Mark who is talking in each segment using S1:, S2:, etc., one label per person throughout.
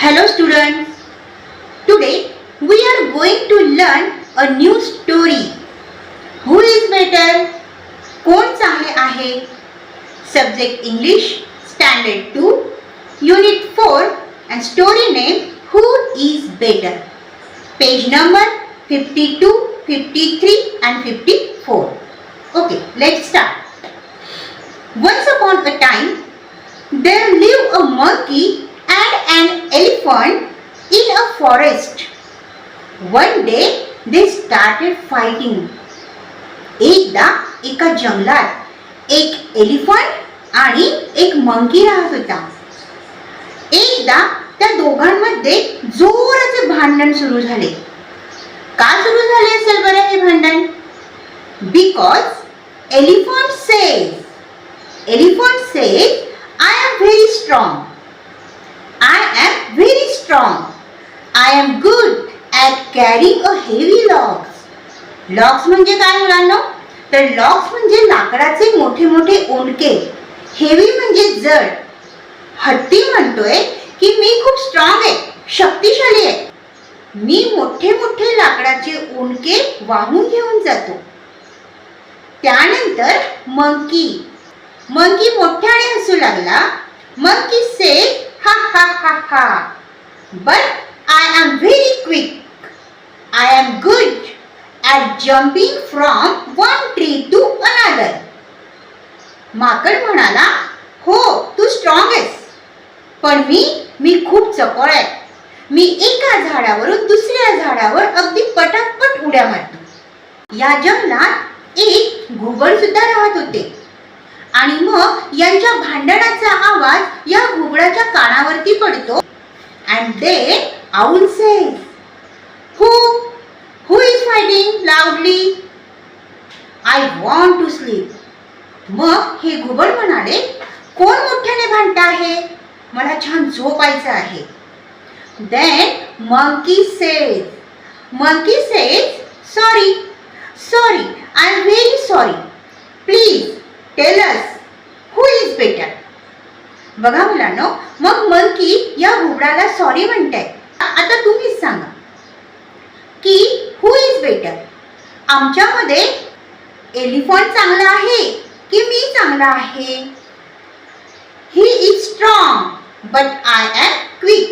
S1: Hello students. Today we are going to learn a new story. Who is better? कोण चांगले आहे? Subject English Standard 2 Unit 4 and story name Who is better? Page number 52, 53 and 54. Okay, let's start. Once upon a time there lived a monkey and an elephant in a forest. One day they started fighting. एकदा एका जंगलात एक elephant आणि एक monkey राहत होता. एकदा त्या दोघांमध्ये जोराचे भांडण सुरू झाले. का सुरू झाले असेल बरं हे भांडण? Because elephant says I am very strong. I am very strong. I am good at carrying a heavy logs. Logs म्हणजे काय मुलांनो? तर logs म्हणजे लाकडाचे मोठे मोठे ओंडके. हेवी म्हणजे जड. हत्ती म्हणतोय की मी खूप स्ट्रॉंग आहे, शक्तिशाली आहे. मी मोठे मोठे लाकडाचे ओंडके वाहून घेऊन जातो. त्यानंतर मंकी मोठ्याने हसू लागला. Monkey said ha ha ha ha, but I am very quick. I am good at jumping from one tree to another. माकड म्हणाला, हो तू स्ट्रॉंग आहेस, पण मी खूप चपळ आहे. मी एका झाडावरून दुसऱ्या झाडावर अगदी पटापट उड्या मारतो. या जंगलात एक घुबड सुद्धा राहत होते आणि मग यांच्या भांडणाचा आवाज या घुबडाच्या कानावरती पडतो. And then owl says, Who is fighting loudly? I want to sleep. मग हे घुबड म्हणाले, कोण मोठ्याने भांडत आहे? मला छान झोपायचं आहे. Then monkey says, Sorry, I am very sorry. Please tell us who is better. बघा मुलांनो, मग मंकी या घुबडाला सॉरी म्हणताय. आता तुम्हीच सांगा की हु इज बेटर? आमच्यामध्ये एलिफंट चांगला आहे की मी चांगला आहे? He is strong but I am quick.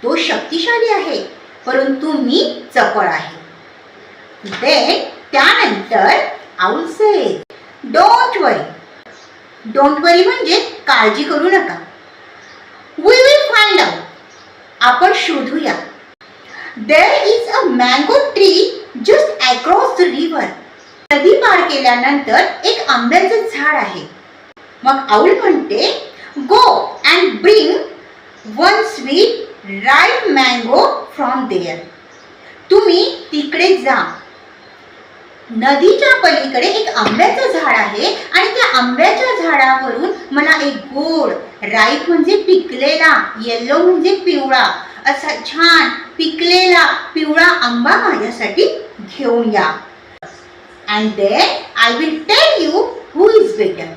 S1: तो शक्तिशाली आहे परंतु मी चपळ आहे. देन त्यानंतर आउल सेज, डोंट वरी म्हणजे काळजी करू नका. We will find out. आपण शोधूया. There is a mango tree just across the river. नदी पार केल्यानंतर एक आंब्याचं झाड आहे. मग आऊल म्हणते, go and bring one sweet ripe mango from there. तुम्ही तिकडे जा. नदीच्या पलीकडे एक आंब्याचं झाड आहे आणि त्या आंब्याच्या झाडावरून मला एक गोड, राईट म्हणजे पिकलेला, येलो म्हणजे पिवळा, असा छान पिकलेला पिवळा आंबा माझ्यासाठी घेऊन या. And then I will tell you who is better.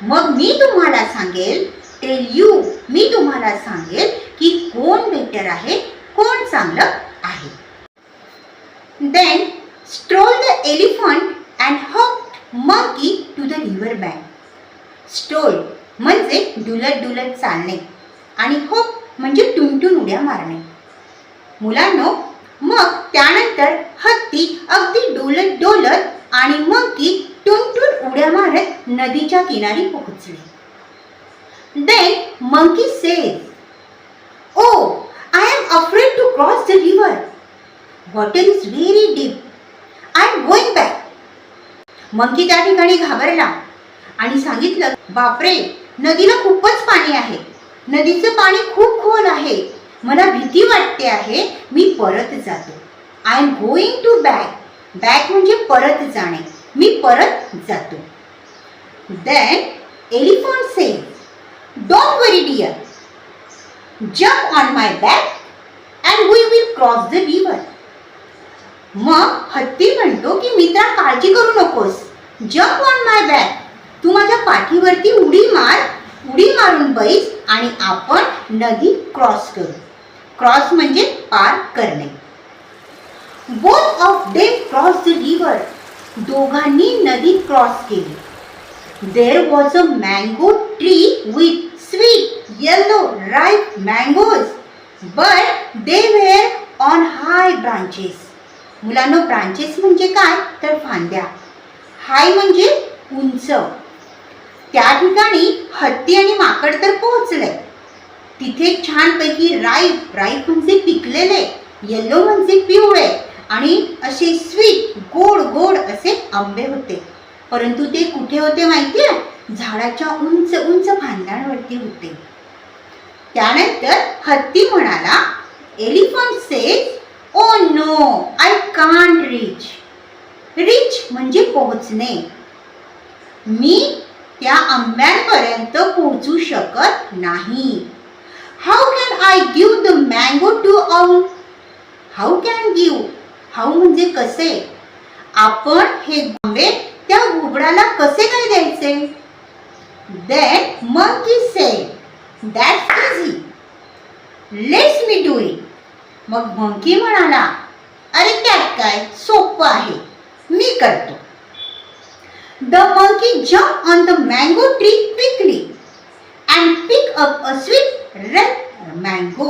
S1: मग मी तुम्हाला सांगेल की कोण बेटर आहे, कोण चांगलं आहे. Then strolled the elephant and hopped monkey to the river bank. Stroll म्हणजे डुलत चालणे आणि hop म्हणजे टुनटुन उड्या मारणे. मुलांनो, मग त्यानंतर हत्ती अगदी डोलत आणि मंकी टुनटुन उड्या मारत नदीच्या किनारी पोहोचले. Then monkey says, Oh, I am afraid to cross the river. Water is very deep. I am going back. Monkey त्या ठिकाणी घाबरला आणि सांगितलं, बापरे, नदीला खूपच पाणी आहे. नदीचं पाणी खूप खोल आहे. मला भीती वाटते आहे. मी परत जातो. I am going to back म्हणजे परत जाणे. मी परत जातो. Then elephant says, don't worry dear, jump on my back and we will cross the river. मग हत्ती म्हणतो की मित्रा, काळजी करू नकोस. Jump on my back. तू माझ्या पाठीवरती उडी मारून बैस आणि आपण नदी क्रॉस करू. क्रॉस म्हणजे पार करणे. Both of them cross the river. दोघांनी नदी क्रॉस केली. There was a mango tree with sweet yellow ripe mangoes but they were on high branches. मुलांनो, ब्रांचेस म्हणजे काय तर फांद्या. हाय म्हणजे उंच. त्या ठिकाणी हत्ती आणि माकड तर पोहोचले. तिथे छानपैकी राईप म्हणजे पिकलेले, येलो म्हणजे पिवळे आणि असे स्वीट गोड गोड असे आंबे होते. परंतु ते कुठे होते माहिती आहे? झाडाच्या उंच उंच फांद्यांवरती होते. त्यानंतर हत्ती म्हणाला, elephant says, oh no, I can't reach. Reach म्हणजे पोहोचणे. मी त्या आंब्यांपर्यंत पोहोचू शकत नाही. How can I give the mango to owl. How can give, how म्हणजे कसे. आपण हे आंबे त्या घुबडाला कसे काय द्यायचे? Then monkey said, that's easy, let's me do it. मग मंकी म्हणाला, अरे त्यात काय, सोपं आहे, मी करतो. The monkey jumped on the mango tree quickly and picked up a sweet red mango.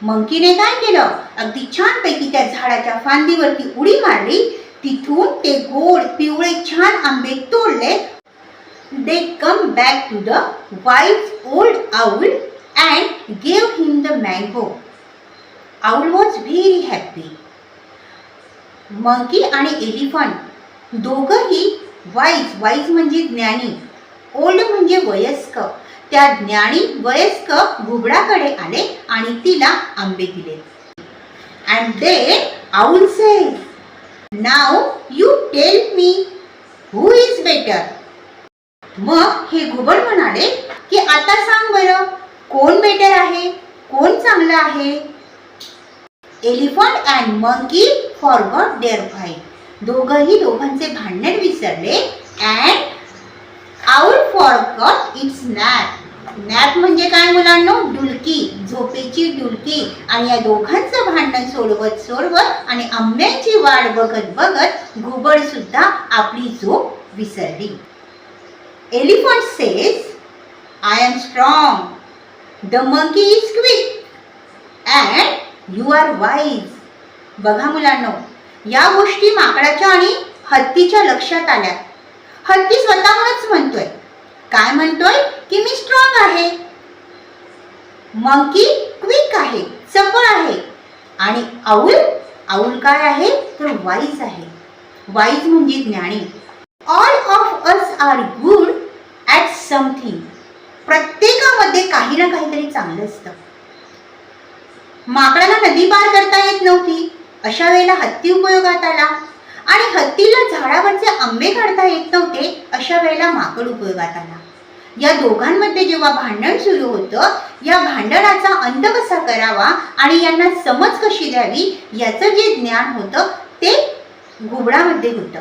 S1: मंकीने काय केलं? अगदी छानपैकी त्या झाडाच्या फांदीवरती उडी मारली. तिथून ते गोड पिवळे छान आंबे तोडले. They come back to the wise old owl and gave him the mango. Owl was very happy. Monkey आणि एलिफंट दोघंही वाईज म्हणजे ज्ञानी, ओल्ड म्हणजे वयस्क, त्या ज्ञानी वयस्क घुबडाकडे आले आणि तिला आंबे दिले. And then owl said, now you tell me who is better. मग हे घुबड म्हणाले की आता सांग बरं, कोण बेटर आहे, कोण चांगलं आहे. Elephant and monkey forgot their fight. दोघंही दोघांचे भांडण विसरले. And owl forgot its nap. Nap म्हणजे काय मुलांनो? डुलकी, झोपेची डुलकी. आणि या दोघांचं भांडण सोडवत आणि आंब्याची वाट बघत बघत घुबड सुद्धा आपली झोप विसरली. Elephant says, I am strong, the monkey is quick and you are wise. बघा मुलांनो, या गोष्टी माकडाच्या आणि हत्तीच्या लक्षात आल्या. हत्ती स्वतःहूनच म्हणतोय, काय म्हणतोय की मी स्ट्रॉंग आहे. मंकी क्विक आहे, चपळ आहे. आणि आऊल काय आहे तर वाईज आहे. वाईज म्हणजे ज्ञानी. All of us are good at something. प्रत्येकामध्ये काही ना काहीतरी चांगलं असतं. माकडाला नदी पार करता येत नव्हती, अशा वेळेला हत्ती उपयोगात आला. आणि हत्तीला झाडावरचे आंबे काढता येत नव्हते, अशा वेळेला माकड उपयोगात आला. या दोघांमध्ये जेव्हा भांडण सुरू होतं, या भांडणाचा अंत कसा करावा आणि यांना समज कशी द्यावी याचं जे ज्ञान होतं ते घुबडामध्ये होतं.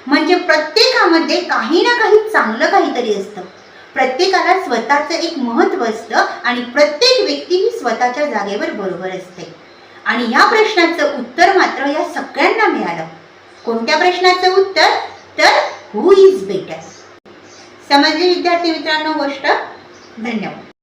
S1: म्हणजे प्रत्येकामध्ये काही ना काही चांगलं काहीतरी असतं. प्रत्येकाला स्वतःचं एक महत्त्व असतं आणि प्रत्येक व्यक्ती ही स्वतःच्या जागेवर बरोबर असते. आणि या प्रश्नाचं उत्तर मात्र या सगळ्यांना मिळालं. कोणत्या प्रश्नाचं उत्तर तर हु इज बेटर. समजली विद्यार्थी मित्रांनो गोष्ट? धन्यवाद.